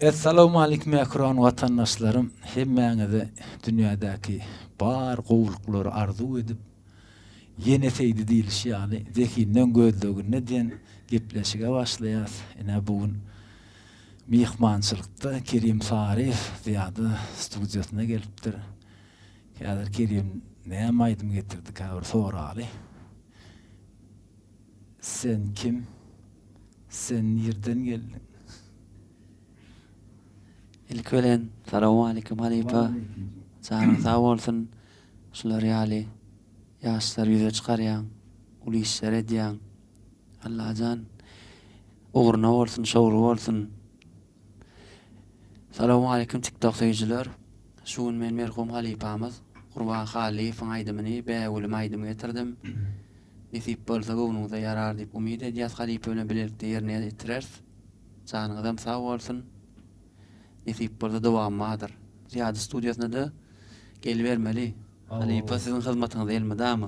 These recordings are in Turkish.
Assalamu alaykum ekran vatandaşlarım. Hemmeňize dünyadaki bar gowlukları arzu edip ýene-täýdi diýilýär ýaly zekinden gözlegine diýen gepleşige başlaýar. Ene bugün mihmançylykda Kerim Sarif diýady studiýasyna gelipdir. Häzir Kerim näme aýdym getirdik häzir soraly. Sen kim? Sen ýerden geldin? İlk ölen, salamu alaikum halipa. Sağın sağ olsun. Şular ýaly. Ýaşlar ýüze çykarýan, uly işler edýän. Allahan uğruna bolsun, şowru bolsun. Salamu alaikum TikTok seýjiler. Şu gün men merhum halipamyz Gurban Halifyň aýdymyny bäwulim aýdym getirdim. Nesip bolsa gownuňyza ýarar diýip umyt edýäs. Halipa bilen birlikde ýerine ýetirers. Sağyňyzam sağ bolsun. Nesip bolsa dowammadyr. Ziyady studiýasyna da gelbermeli. Halipa sizin hyzmatyňyza gelmedimi?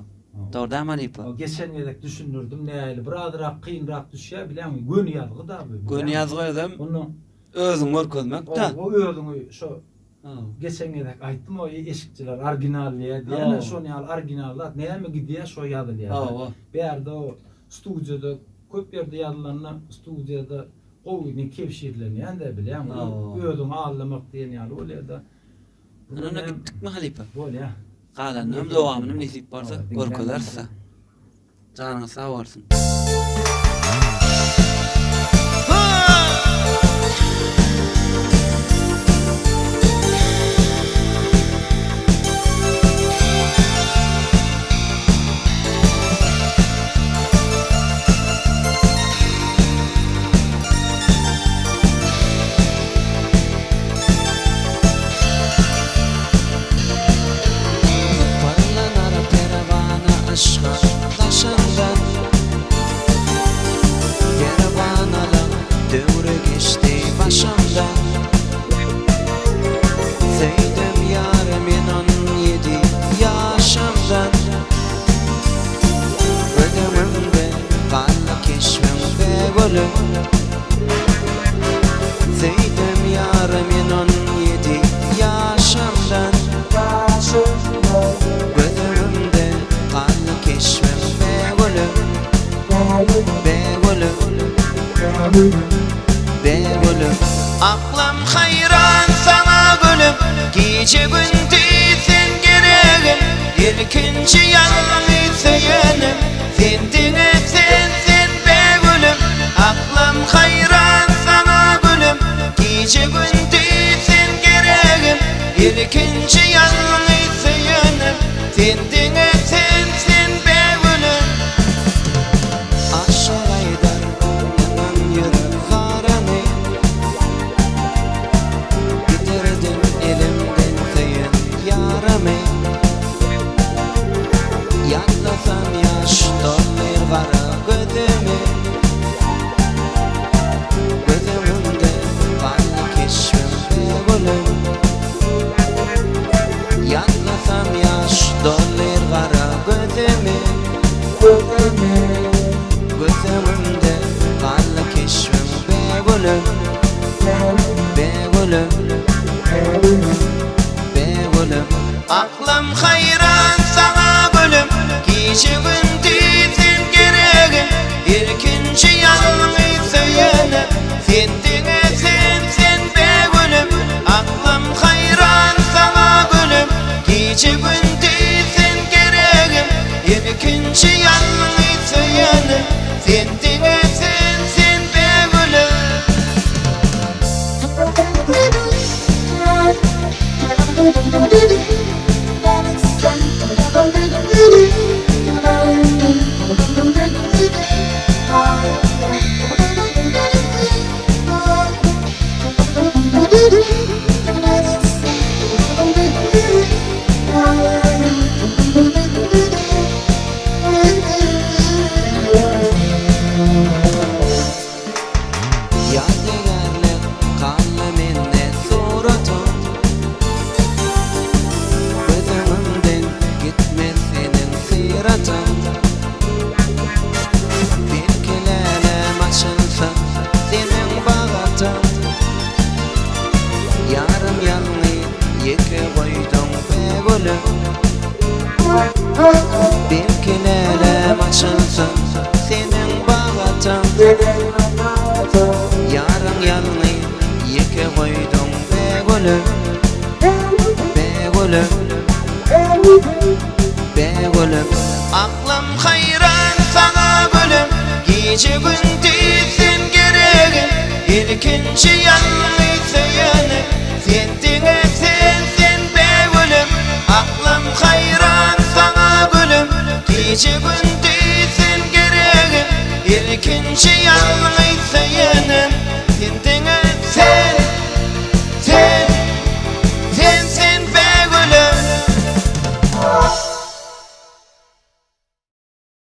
Dogry Halipa? Geçen gelek düşündürdüm näýeli birazrak kynrak düşýär bilen gön ýazgy da bu. Gön ýazgy edem. Onu özüň görkezmek da. O özüňi şo geçen gelek aýtdym o eşikçiler original diýär. Şonu ýaly originallar näme gidýär şo ýazylýar. Berde o studiýada köp ýerde ýazylanlar studiýada gowuny kepşirlerini ýa-da bilen özüň ağlamak diýen ýaly bolýar da. Ana gitdikmi Halipa? Bolýar. Galannym dowamyny nesip bolsa görkezerse. Janyňyz sağ bolsun. Zeydem yarımın 17 yaşamdan gözümde kanlı keşfim begülüm aklım hayran sana gülüm gece gündüz sen gereğim ilkinci yanını söylenim sendine sen begülüm aklım hayran sana gülüm gece gündüz sen gereğim ilkinci yanını söylenim sendine sen begülüm aşağıdan yanan yürü karani bitirdim elimden sayın yaramı yanlasam yaş dolur kara gözümü gözümde kanlı keşfim begülüm yanlasam yaş dolur kara gözümü gözümde kanlı keşfim begülüm aklım hayran sana gülüm gece gündüz sen gereğim ilkinci yanını söylenim sendine sen begülüm aklım hayran sana gülüm gece gündüz sen gereğim ilkinci yanını söylenim sendine sen begülüm yadigarlik kanlı minnet suratım Yeke koydum be gülüm Belki lelem açılsın senin bağatın Yarın yanını yeke koydum be gülüm Be gülüm Be gülüm Aklım hayran sana gülüm Gece gündüz sen gereğin İlkinci yanını söyleyene Sendine sen be gülüm Aklım hayran sana gülüm Gece gündüz sen gereğin İlkinci yanını